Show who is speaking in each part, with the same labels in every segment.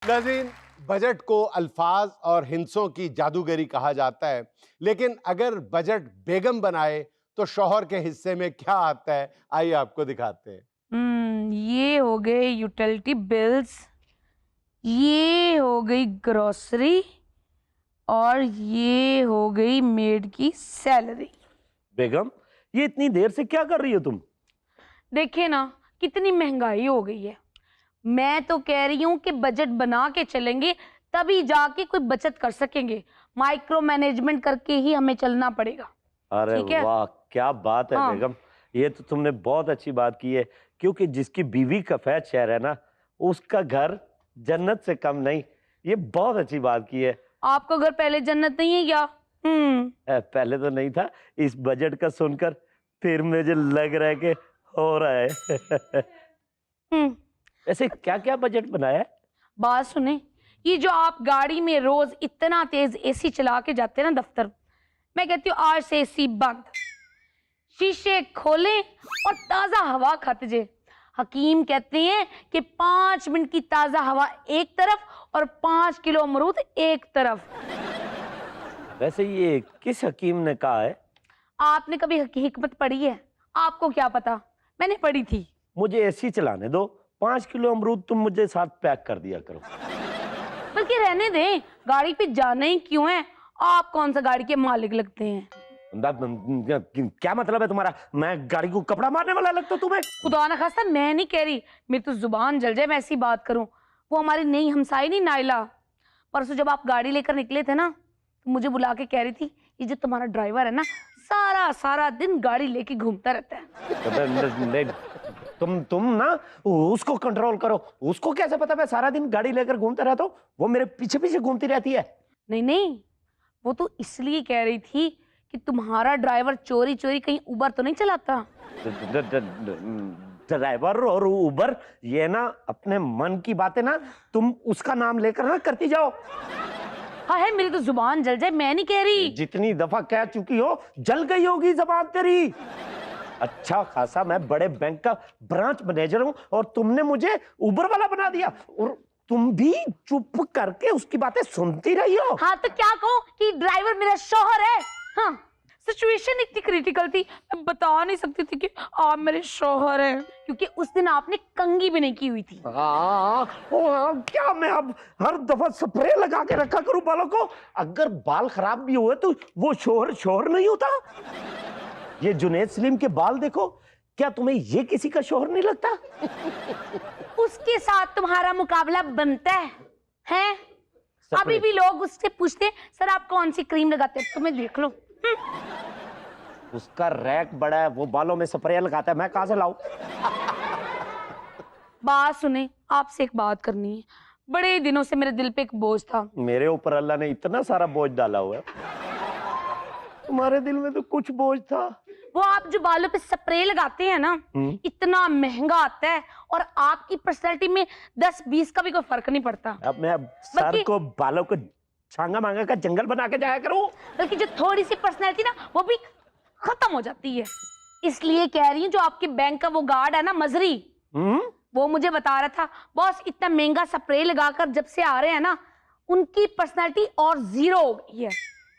Speaker 1: नाज़रीन, बजट को अल्फाज और हिंसों की जादूगरी कहा जाता है, लेकिन अगर बजट बेगम बनाए तो शौहर के हिस्से में क्या आता है, आइए आपको दिखाते हैं।
Speaker 2: ये हो गए यूटिलिटी बिल्स, ये हो गई ग्रोसरी और ये हो गई मेड की सैलरी।
Speaker 3: बेगम, ये इतनी देर से क्या कर रही हो तुम?
Speaker 2: देखिए ना, कितनी महंगाई हो गई है। मैं तो कह रही हूँ कि बजट बना के चलेंगे, तभी जाके कोई बचत कर सकेंगे। माइक्रो मैनेजमेंट करके ही हमें चलना पड़ेगा।
Speaker 3: अरे
Speaker 2: ठीक है?
Speaker 3: वाह, क्या बात है
Speaker 2: हाँ।
Speaker 3: बेगम। ये तो तुमने बहुत अच्छी बात की है, क्योंकि जिसकी बीवी कफैत शहर है ना, उसका घर जन्नत से कम नहीं। ये बहुत अच्छी बात की है।
Speaker 2: आपका घर पहले जन्नत नहीं है क्या?
Speaker 3: पहले तो नहीं था, इस बजट का सुनकर फिर मुझे लग रहा है कि हो रहा है।
Speaker 2: हम्म
Speaker 3: ऐसे क्या क्या बजट बनाया है?
Speaker 2: बात सुने, ये जो आप गाड़ी में रोज इतना तेज एसी चला के जाते हैं ना दफ्तर, मैं कहती हूँ आज से एसी बंद, शीशे खोलें और ताजा हवा खाते जे। हकीम कहते हैं कि 5 मिनट की ताजा हवा एक तरफ और 5 किलो अमरूद एक तरफ।
Speaker 3: वैसे ये किस हकीम ने कहा है?
Speaker 2: आपने कभी हिकमत पढ़ी है? आपको क्या पता, मैंने पढ़ी थी।
Speaker 3: मुझे एसी चलाने दो, 5 किलो अमरूद तुम मुझे साथ पैक कर दिया करो।
Speaker 2: बल्कि रहने दें, गाड़ी पे जाना ही क्यों है? आप कौन सा गाड़ी के मालिक लगते हैं?
Speaker 3: क्या मतलब है तुम्हारा? मैं गाड़ी को कपड़ा मारने वाला लगता हूं तुम्हें?
Speaker 2: खुदा ना खास्ता, मैं नहीं कह रही, मेरी तो जुबान जल जाए मैं ऐसी बात करूं। वो हमारी नई हमसाई नहीं नाइला, परसों जब आप गाड़ी लेकर निकले थे ना, तो मुझे बुला के कह रही थी, ये जो तुम्हारा ड्राइवर है ना, सारा सारा दिन गाड़ी लेके घूमता रहता है।
Speaker 3: तुम ना उसको कंट्रोल करो। उसको कैसे पता मैं सारा दिन गाड़ी लेकर घूमता रहता हूँ? वो मेरे पीछे पीछे घूमती रहती है।
Speaker 2: नहीं नहीं, वो तो इसलिए कह रही थी कि तुम्हारा ड्राइवर चोरी चोरी कहीं उबर तो नहीं चलाता।
Speaker 3: ड्राइवर और उबर, ये ना अपने मन की बातें ना तुम उसका नाम लेकर ना करती जाओ।
Speaker 2: हाँ है, मेरी तो जुबान जल जाए, मैं नहीं कह रही।
Speaker 3: जितनी दफा कह चुकी हो, जल गई होगी जबान तेरी। अच्छा खासा मैं बड़े बैंक का ब्रांच मैनेजर हूं और तुमने मुझे उबर वाला बना दिया, और तुम भी चुप करके उसकी बातें सुनती रही हो।
Speaker 2: हाँ तो क्या कहूँ कि ड्राइवर मेरा शौहर है। हाँ, सिचुएशन इतनी क्रिटिकल थी, मैं बता नहीं सकती थी कि आप मेरे शौहर हैं, क्योंकि उस दिन आपने कंघी भी नहीं की हुई थी।
Speaker 3: क्या मैं अब हर दफा स्प्रे लगा के रखा करूं बालों को? अगर बाल खराब भी हुए तो वो शोर शोर नहीं होता। ये जुनैद सलीम के बाल देखो, क्या तुम्हें ये किसी का शोहर नहीं लगता?
Speaker 2: उसके साथ तुम्हारा मुकाबला बनता है? अभी भी लोग उससे पूछते, सर आप कौन सी क्रीम लगाते हैं, तुम्हें देख लो।
Speaker 3: उसका रैक बड़ा है, वो बालों में स्प्रे लगाता है, मैं कहां से लाऊं?
Speaker 2: बात सुने, आपसे एक बात करनी है। बड़े दिनों से मेरे दिल पे एक बोझ था।
Speaker 3: मेरे ऊपर अल्लाह ने इतना सारा बोझ डाला हुआ है, तुम्हारे दिल में तो कुछ बोझ था।
Speaker 2: वो आप जो बालों पे स्प्रे लगाते हैं ना, इतना महंगा आता है और आपकी पर्सनैलिटी में 10-20 का भी कोई फर्क नहीं पड़ता।
Speaker 3: अब मैं सर को बालों को छांगा मांगा का जंगल बना के जाया करूं।
Speaker 2: बल्कि जो थोड़ी सी पर्सनैलिटी ना, वो भी खत्म हो जाती है। इसलिए कह रही हूँ, जो आपके बैंक का वो गार्ड है ना, मजरी, वो मुझे बता रहा था, बॉस इतना महंगा स्प्रे लगाकर जब से आ रहे हैं ना, उनकी पर्सनैलिटी और जीरो हो गई है।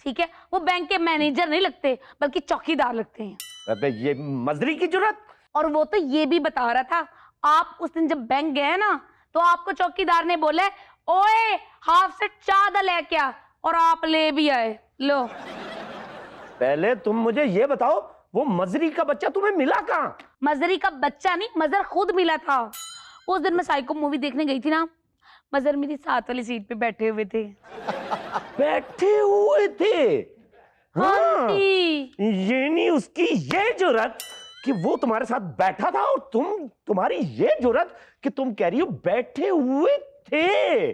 Speaker 2: ठीक है, वो बैंक के मैनेजर नहीं लगते, बल्कि चौकीदार लगते हैं।
Speaker 3: अबे ये मजरी की जरूरत।
Speaker 2: और वो तो ये भी बता रहा था, आप उस दिन जब बैंक गए ना, तो आपको चौकीदार ने बोले, ओए हाफ सेट चादर लेके आ, और आप ले भी आए। लो,
Speaker 3: पहले तुम मुझे ये बताओ, वो मजरी का बच्चा तुम्हें मिला कहाँ?
Speaker 2: मजरी का बच्चा नहीं, मजर खुद मिला था। उस दिन मैं साइको मूवी देखने गई थी ना, मजर मेरी साथ वाली सीट पे बैठे हुए थे।
Speaker 3: बैठे हुए थे? हाँ,
Speaker 2: जी।
Speaker 3: ये नहीं उसकी ये जुर्रत कि वो तुम्हारे साथ बैठा था, और तुम्हारी ये जुर्रत कि तुम कह रही हो बैठे हुए थे।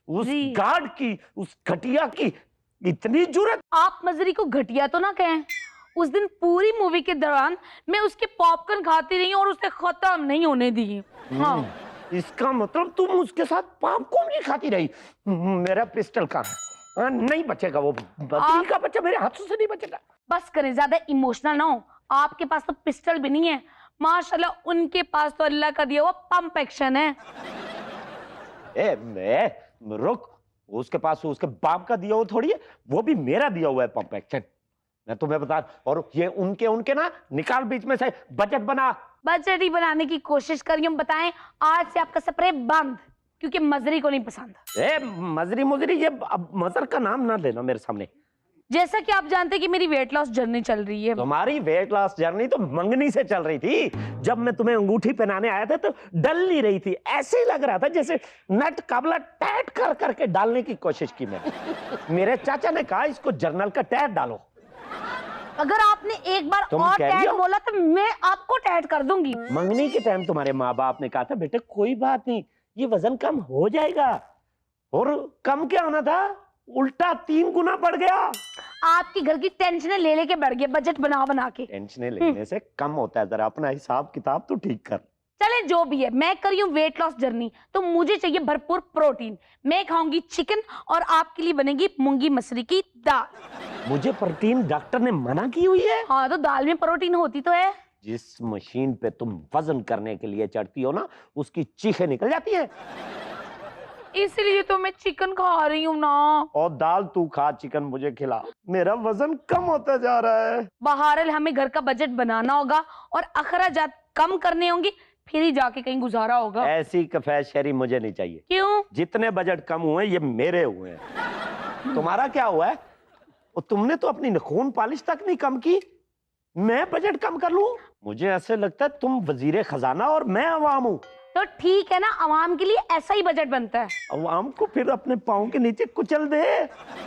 Speaker 3: उस गार्ड की, उस घटिया की इतनी जुर्रत।
Speaker 2: आप मजरी को घटिया तो ना कहें। उस दिन पूरी मूवी के दौरान मैं उसके पॉपकॉर्न खाती रही और उसे खत्म नहीं होने दी। हाँ,
Speaker 3: इसका मतलब तुम उसके साथ पॉपकॉर्न नहीं खाती रही। मेरा पिस्टल का नहीं बचेगा, वो बकरी का बच्चा मेरे हाथों से नहीं बचेगा।
Speaker 2: बस करें, ज्यादा इमोशनल ना हो। आपके पास तो पिस्टल भी नहीं है, माशाल्लाह उनके पास तो अल्लाह का दिया हुआ पंप एक्शन है।
Speaker 3: रुक, उसके पास उसके बाप का दिया हुआ थोड़ी है, वो भी मेरा दिया हुआ है पंप एक्शन। मैं तुम्हें बता, और ये उनके उनके ना निकाल बीच में से, बजट बना।
Speaker 2: बजट ही बनाने की कोशिश करिए। हम बताएं आज से आपका स्प्रे बंद, क्योंकि मजरी को नहीं पसंद।
Speaker 3: ए मजरी मुजरी, ये अब मजर का नाम ना लेना मेरे सामने।
Speaker 2: जैसा कि आप जानते हैं कि मेरी वेट लॉस जर्नी चल रही है।
Speaker 3: तुम्हारी वेट लॉस जर्नी तो मंगनी से चल रही थी। जब मैं तुम्हें अंगूठी पहनाने आया था तो डल नहीं रही थी, ऐसे ही लग रहा था जैसे नट काबला टाइट कर करके डालने की कोशिश की मैंने। मेरे चाचा ने कहा इसको जर्नल का टैग डालो।
Speaker 2: अगर आपने एक बार
Speaker 3: तुम
Speaker 2: और
Speaker 3: कह रही
Speaker 2: टैग
Speaker 3: हो?
Speaker 2: बोला तो मैं आपको टैग कर दूंगी।
Speaker 3: मंगनी के टाइम तुम्हारे माँ बाप ने कहा था बेटे कोई बात नहीं, ये वजन कम हो जाएगा, और कम क्या होना था, उल्टा 3 गुना बढ़ गया।
Speaker 2: आपकी घर की टेंशनें ले लेके बढ़ गए बजट बना बना के।
Speaker 3: टेंशन लेने से कम होता है, जरा अपना हिसाब किताब तो ठीक कर।
Speaker 2: चले जो भी है, मैं कर रही हूँ वेट लॉस जर्नी, तो मुझे चाहिए भरपूर प्रोटीन। मैं खाऊंगी चिकन और आपके लिए बनेगी मूंगी मसरी की दाल।
Speaker 3: मुझे प्रोटीन डॉक्टर ने मना की हुई है।
Speaker 2: हाँ तो दाल में प्रोटीन होती तो है।
Speaker 3: जिस मशीन पे तुम वजन करने के लिए चढ़ती हो ना, उसकी चीखें निकल जाती हैं।
Speaker 2: इसलिए तो मैं चिकन खा रही हूँ ना।
Speaker 3: और दाल तू खा, चिकन मुझे खिला, मेरा वजन कम होता जा रहा है।
Speaker 2: बहरहाल हमें घर का बजट बनाना होगा और अखराजात कम करने होंगे, फिर ही जाके कहीं गुजारा होगा।
Speaker 3: ऐसी कफेशरी मुझे नहीं चाहिए।
Speaker 2: क्यों?
Speaker 3: जितने बजट कम हुए ये मेरे हुए हैं। तुम्हारा क्या हुआ है? और तुमने तो अपनी नखून पॉलिश तक नहीं कम की, मैं बजट कम कर लूं? मुझे ऐसे लगता है तुम वजीर खजाना और मैं अवाम हूं।
Speaker 2: तो ठीक है ना, आवाम के लिए ऐसा ही बजट बनता है।
Speaker 3: अवाम को फिर अपने पाँव के नीचे कुचल दे।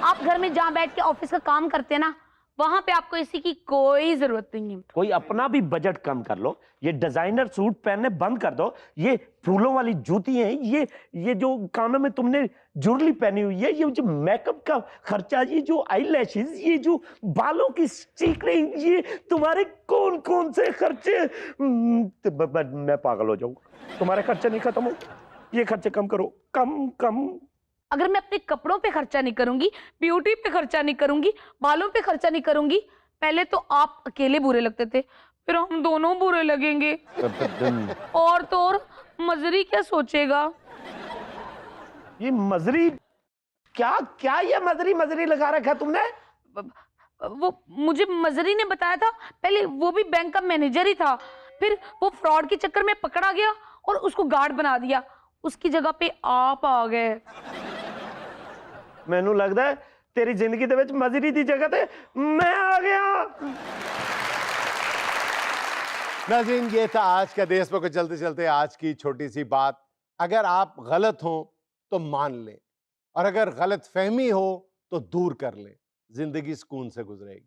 Speaker 2: आप घर में जहाँ बैठ के ऑफिस का काम करते हैं ना, वहां पे आपको इसी की कोई जरूरत नहीं है।
Speaker 3: कोई अपना भी बजट कम कर लो, ये डिजाइनर सूट पहनने बंद कर दो, ये फूलों वाली जूती है, ये जो कानों में तुमने जुरली पहनी हुई है, ये जो मेकअप का खर्चा, ये जो आई लैशेज, ये जो बालों की स्टिकरिंग, ये तुम्हारे कौन कौन से खर्चे। मैं पागल हो जाऊंगा। तुम्हारे खर्चे नहीं खत्म हो, ये खर्चे कम करो, कम कम।
Speaker 2: अगर मैं अपने कपड़ों पे खर्चा नहीं करूंगी, ब्यूटी पे खर्चा नहीं करूंगी, बालों पे खर्चा नहीं करूंगी, पहले तो आप अकेले बुरे लगते थे, फिर हम दोनों बुरे लगेंगे। और तो और मजरी क्या सोचेगा?
Speaker 3: ये मजरी क्या क्या, ये मजरी मजरी लगा रखा है तुमने?
Speaker 2: वो मुझे मजरी ने बताया था, पहले वो भी बैंक का मैनेजर ही था, फिर वो फ्रॉड के चक्कर में पकड़ा गया और उसको गार्ड बना दिया, उसकी जगह पे आप आ गए।
Speaker 3: मैनू लगता है तेरी जिंदगी दे विच मजरी दी जगह ते मैं आ गया।
Speaker 1: नाज़रीन, ये था आज का देश में कुछ चलते चलते आज की छोटी सी बात। अगर आप गलत हो तो मान लें, और अगर गलत फहमी हो तो दूर कर लें। जिंदगी सुकून से गुजरेगी।